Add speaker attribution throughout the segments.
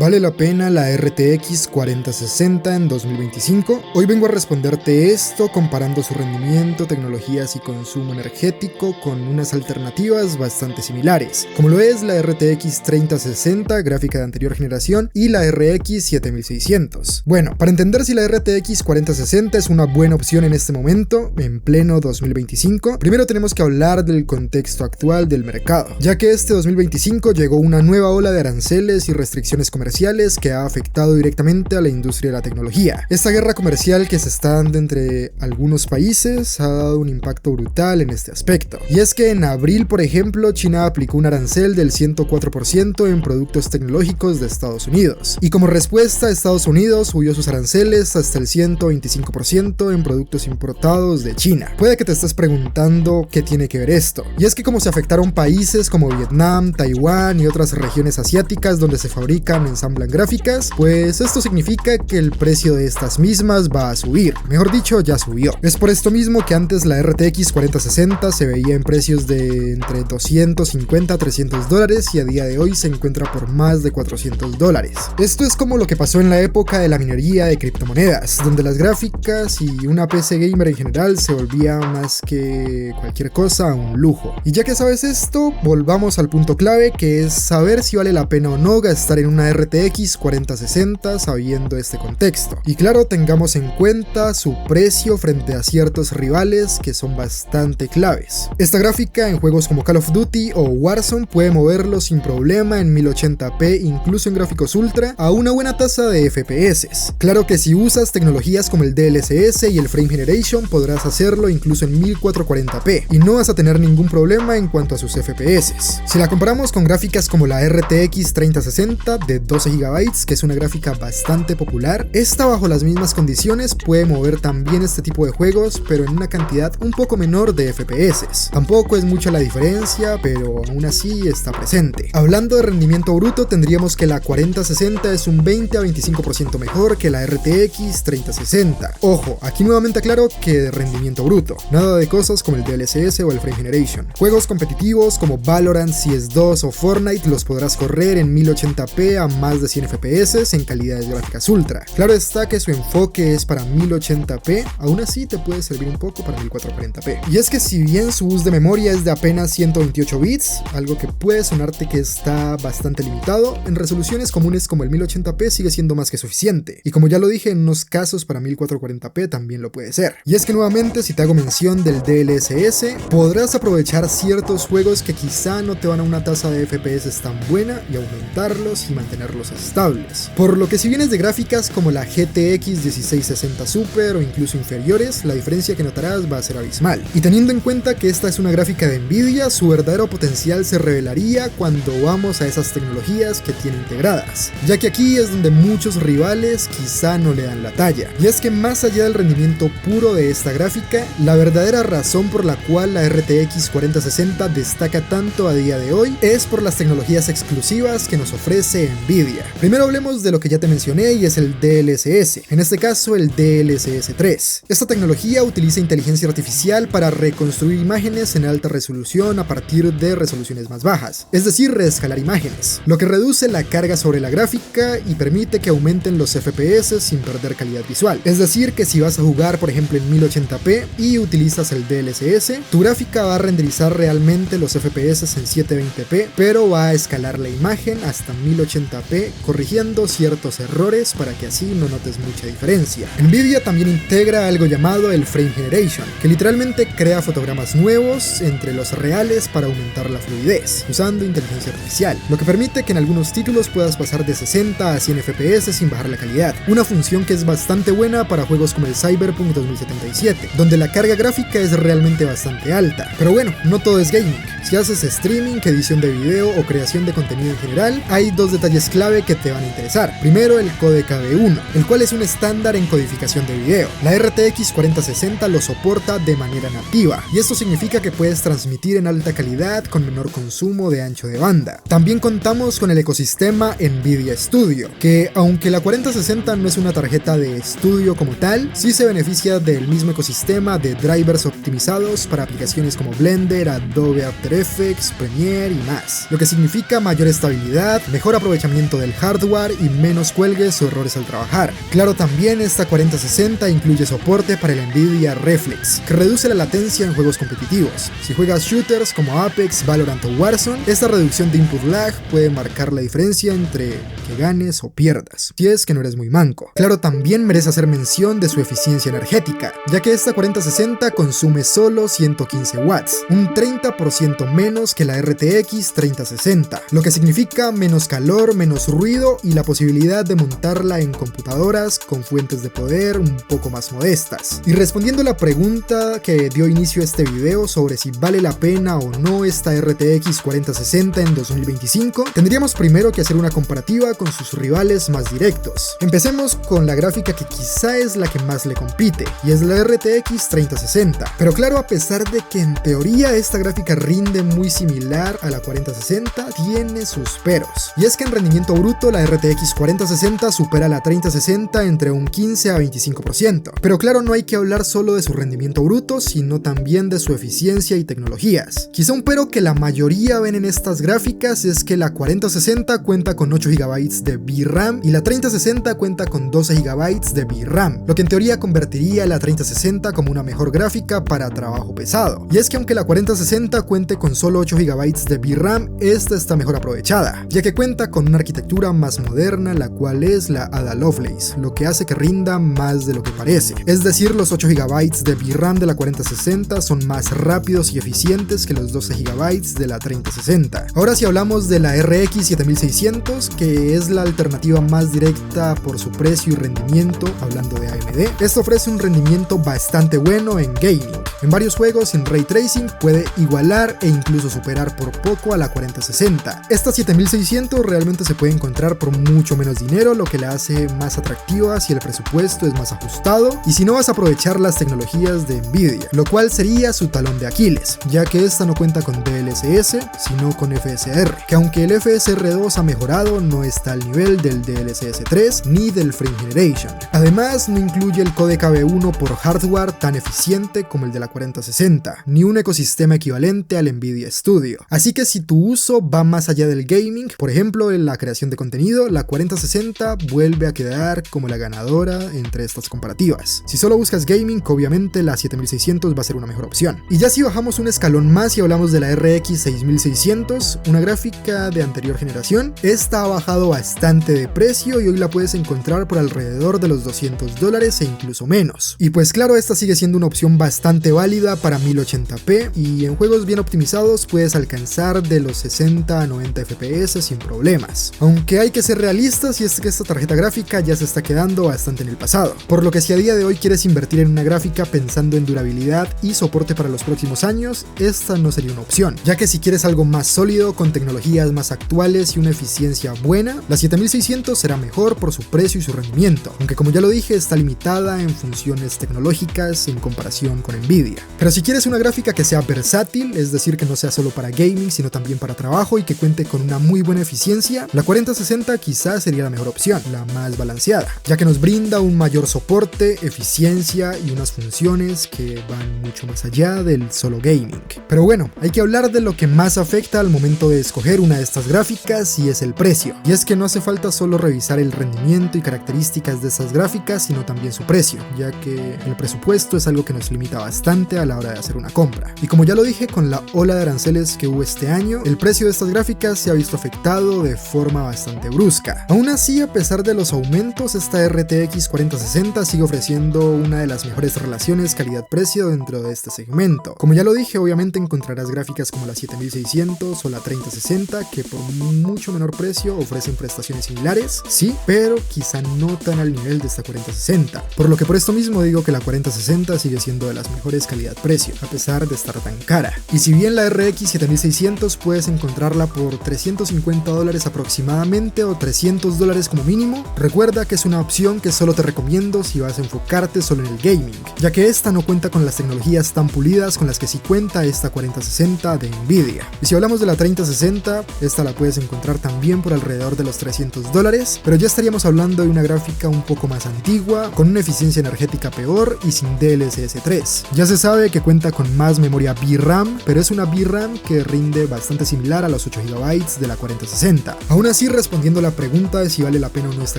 Speaker 1: ¿Vale la pena la RTX 4060 en 2025? Hoy vengo a responderte esto comparando su rendimiento, tecnologías y consumo energético con unas alternativas bastante similares, como lo es la RTX 3060, gráfica de anterior generación, y la RX 7600. Bueno, para entender si la RTX 4060 es una buena opción en este momento, en pleno 2025, primero tenemos que hablar del contexto actual del mercado, ya que este 2025 llegó una nueva ola de aranceles y restricciones comerciales que ha afectado directamente a la industria de la tecnología. Esta guerra comercial que se está dando entre algunos países ha dado un impacto brutal en este aspecto. Y es que en abril, por ejemplo, China aplicó un arancel del 104% en productos tecnológicos de Estados Unidos. Y como respuesta, Estados Unidos subió sus aranceles hasta el 125% en productos importados de China. Puede que te estés preguntando qué tiene que ver esto. Y es que como se afectaron países como Vietnam, Taiwán y otras regiones asiáticas donde se fabrican y ensamblan gráficas, pues esto significa que el precio de estas mismas va a subir, mejor dicho, ya subió. Es por esto mismo que antes la RTX 4060 se veía en precios de entre 250 a 300 dólares y a día de hoy se encuentra por más de 400 dólares. Esto es como lo que pasó en la época de la minería de criptomonedas, donde las gráficas y una PC gamer en general se volvía más que cualquier cosa un lujo. Y ya que sabes esto, volvamos al punto clave, que es saber si vale la pena o no gastar en una RTX 4060 sabiendo este contexto. Y claro, tengamos en cuenta su precio frente a ciertos rivales que son bastante claves. Esta gráfica en juegos como Call of Duty o Warzone puede moverlo sin problema en 1080p, incluso en gráficos ultra, a una buena tasa de FPS. Claro que si usas tecnologías como el DLSS y el Frame Generation podrás hacerlo incluso en 1440p y no vas a tener ningún problema en cuanto a sus FPS. Si la comparamos con gráficas como la RTX 3060 de 12 GB, que es una gráfica bastante popular, esta bajo las mismas condiciones puede mover también este tipo de juegos, pero en una cantidad un poco menor de FPS. Tampoco es mucha la diferencia, pero aún así está presente. Hablando de rendimiento bruto, tendríamos que la 4060 es un 20 a 25% mejor que la RTX 3060. Ojo, aquí nuevamente aclaro que de rendimiento bruto, nada de cosas como el DLSS o el Frame Generation. Juegos competitivos como Valorant, CS2 o Fortnite los podrás correr en 1080p a más de 100 FPS en calidades gráficas ultra. Claro está que su enfoque es para 1080p, aún así te puede servir un poco para 1440p. Y es que si bien su bus de memoria es de apenas 128 bits, algo que puede sonarte que está bastante limitado, en resoluciones comunes como el 1080p sigue siendo más que suficiente. Y como ya lo dije, en unos casos para 1440p también lo puede ser. Y es que nuevamente, si te hago mención del DLSS, podrás aprovechar ciertos juegos que quizá no te van a una tasa de FPS tan buena y aumentarlos y mantenerlos estables. Por lo que si vienes de gráficas como la GTX 1660 Super o incluso inferiores, la diferencia que notarás va a ser abismal. Y teniendo en cuenta que esta es una gráfica de Nvidia, su verdadero potencial se revelaría cuando vamos a esas tecnologías que tiene integradas, ya que aquí es donde muchos rivales quizá no le dan la talla. Y es que más allá del rendimiento puro de esta gráfica, la verdadera razón por la cual la RTX 4060 destaca tanto a día de hoy es por las tecnologías exclusivas que nos ofrece Nvidia. Primero hablemos de lo que ya te mencioné y es el DLSS, en este caso el DLSS 3. Esta tecnología utiliza inteligencia artificial para reconstruir imágenes en alta resolución a partir de resoluciones más bajas, es decir, reescalar imágenes, lo que reduce la carga sobre la gráfica y permite que aumenten los FPS sin perder calidad visual. Es decir, que si vas a jugar por ejemplo en 1080p y utilizas el DLSS, tu gráfica va a renderizar realmente los FPS en 720p, pero va a escalar la imagen hasta 1080p, corrigiendo ciertos errores para que así no notes mucha diferencia. Nvidia también integra algo llamado el Frame Generation, que literalmente crea fotogramas nuevos entre los reales para aumentar la fluidez, usando inteligencia artificial, lo que permite que en algunos títulos puedas pasar de 60 a 100 FPS sin bajar la calidad, una función que es bastante buena para juegos como el Cyberpunk 2077, donde la carga gráfica es realmente bastante alta. Pero bueno, no todo es gaming. Si haces streaming, edición de video o creación de contenido en general, hay dos detalles clave que te van a interesar. Primero, el codec AV1, el cual es un estándar en codificación de video. La RTX 4060 lo soporta de manera nativa, y esto significa que puedes transmitir en alta calidad con menor consumo de ancho de banda. También contamos con el ecosistema Nvidia Studio, que aunque la 4060 no es una tarjeta de estudio como tal, sí se beneficia del mismo ecosistema de drivers optimizados para aplicaciones como Blender, Adobe After Effects, Premiere y más, lo que significa mayor estabilidad, mejor aprovechamiento tanto del hardware y menos cuelgues o errores al trabajar. Claro, también esta 4060 incluye soporte para el Nvidia Reflex, que reduce la latencia en juegos competitivos. Si juegas shooters como Apex, Valorant o Warzone, esta reducción de input lag puede marcar la diferencia entre que ganes o pierdas, si es que no eres muy manco. Claro, también merece hacer mención de su eficiencia energética, ya que esta 4060 consume solo 115 watts, un 30% menos que la RTX 3060, lo que significa menos calor, menos ruido y la posibilidad de montarla en computadoras con fuentes de poder un poco más modestas. Y respondiendo a la pregunta que dio inicio a este video sobre si vale la pena o no esta RTX 4060 en 2025, tendríamos primero que hacer una comparativa con sus rivales más directos. Empecemos con la gráfica que quizá es la que más le compite, y es la RTX 3060. Pero claro, a pesar de que en teoría esta gráfica rinde muy similar a la 4060, tiene sus peros. Y es que en rendimiento bruto la RTX 4060 supera la 3060 entre un 15 a 25%. Pero claro, no hay que hablar solo de su rendimiento bruto, sino también de su eficiencia y tecnologías. Quizá un pero que la mayoría ven en estas gráficas es que la 4060 cuenta con 8 GB de VRAM y la 3060 cuenta con 12 GB de VRAM, lo que en teoría convertiría a la 3060 como una mejor gráfica para trabajo pesado. Y es que aunque la 4060 cuente con solo 8 GB de VRAM, esta está mejor aprovechada, ya que cuenta con una arquitectura más moderna, la cual es la Ada Lovelace, lo que hace que rinda más de lo que parece. Es decir, los 8 GB de VRAM de la 4060 son más rápidos y eficientes que los 12 GB de la 3060. Ahora si hablamos de la RX 7600, que es la alternativa más directa por su precio y rendimiento, hablando de AMD, esto ofrece un rendimiento bastante bueno en gaming. En varios juegos sin Ray Tracing puede igualar e incluso superar por poco a la 4060. Esta 7600 realmente se puede encontrar por mucho menos dinero, lo que la hace más atractiva si el presupuesto es más ajustado y si no vas a aprovechar las tecnologías de Nvidia, lo cual sería su talón de Aquiles, ya que esta no cuenta con DLSS, sino con FSR, que aunque el FSR 2 ha mejorado, no está al nivel del DLSS 3 ni del Frame Generation. Además, no incluye el codec AB1 por hardware tan eficiente como el de la 4060, ni un ecosistema equivalente al Nvidia Studio. Así que si tu uso va más allá del gaming, por ejemplo en la creación de contenido, la 4060 vuelve a quedar como la ganadora entre estas comparativas. Si solo buscas gaming, obviamente la 7600 va a ser una mejor opción. Y ya si bajamos un escalón más y hablamos de la RX 6600, una gráfica de anterior generación, esta ha bajado bastante de precio y hoy la puedes encontrar por alrededor de los $200 e incluso menos. Y pues claro, esta sigue siendo una opción bastante válida para 1080p y en juegos bien optimizados puedes alcanzar de los 60 a 90 FPS sin problemas. Aunque hay que ser realistas y es que esta tarjeta gráfica ya se está quedando bastante en el pasado, por lo que si a día de hoy quieres invertir en una gráfica pensando en durabilidad y soporte para los próximos años, esta no sería una opción, ya que si quieres algo más sólido con tecnologías más actuales y una eficiencia buena, la 7600 será mejor por su precio y su rendimiento, aunque como ya lo dije está limitada en funciones tecnológicas en comparación con Nvidia. Pero si quieres una gráfica que sea versátil, es decir que no sea solo para gaming sino también para trabajo y que cuente con una muy buena eficiencia, la 4060 quizás sería la mejor opción, la más balanceada, ya que nos brinda un mayor soporte, eficiencia y unas funciones que van mucho más allá del solo gaming. Pero bueno, hay que hablar de lo que más afecta al momento de escoger una de estas gráficas y es el precio. Y es que no hace falta solo revisar el rendimiento y características de estas gráficas, sino también su precio, ya que el presupuesto es algo que nos limita bastante a la hora de hacer una compra. Y como ya lo dije, con la ola de aranceles que hubo este año, el precio de estas gráficas se ha visto afectado de forma bastante brusca. Aún así, a pesar de los aumentos, esta RTX 4060 sigue ofreciendo una de las mejores relaciones calidad-precio dentro de este segmento. Como ya lo dije, obviamente encontrarás gráficas como la 7600 o la 3060 que por mucho menor precio ofrecen prestaciones similares, sí, pero quizá no tan al nivel de esta 4060, por lo que por esto mismo digo que la 4060 sigue siendo de las mejores calidad-precio, a pesar de estar tan cara. Y si bien la RX 7600 puedes encontrarla por $350 aproximadamente o $300 como mínimo, recuerda que es una opción que solo te recomiendo si vas a enfocarte solo en el gaming, ya que esta no cuenta con las tecnologías tan pulidas con las que sí cuenta esta 4060 de Nvidia. Y si hablamos de la 3060, esta la puedes encontrar también por alrededor de los $300, pero ya estaríamos hablando de una gráfica un poco más antigua, con una eficiencia energética peor y sin DLSS 3. Ya se sabe que cuenta con más memoria VRAM, pero es una VRAM que rinde bastante similar a los 8 GB de la 4060. Aún así, respondiendo la pregunta de si vale la pena o no esta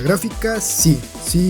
Speaker 1: gráfica, sí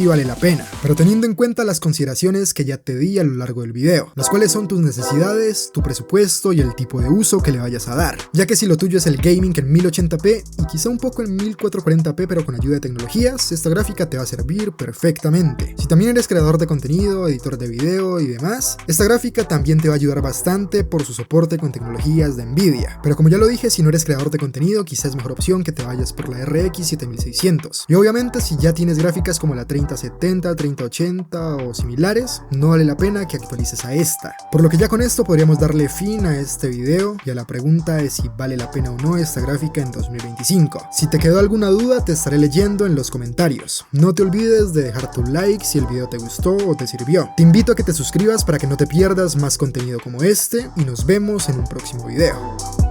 Speaker 1: vale la pena, pero teniendo en cuenta las consideraciones que ya te di a lo largo del video, las cuales son tus necesidades, tu presupuesto y el tipo de uso que le vayas a dar, ya que si lo tuyo es el gaming en 1080p y quizá un poco en 1440p pero con ayuda de tecnologías, esta gráfica te va a servir perfectamente. Si también eres creador de contenido, editor de video y demás, esta gráfica también te va a ayudar bastante por su soporte con tecnologías de Nvidia, pero como ya lo dije, si no eres creador de contenido, quizás es mejor opción que te vayas por la RX 7600, y obviamente si ya tienes gráficas como la 3070, 3080 o similares, no vale la pena que actualices a esta. Por lo que ya con esto podríamos darle fin a este video y a la pregunta de si vale la pena o no esta gráfica en 2025. Si te quedó alguna duda, te estaré leyendo en los comentarios. No te olvides de dejar tu like si el video te gustó o te sirvió. Te invito a que te suscribas para que no te pierdas más contenido como este y nos vemos en un próximo video.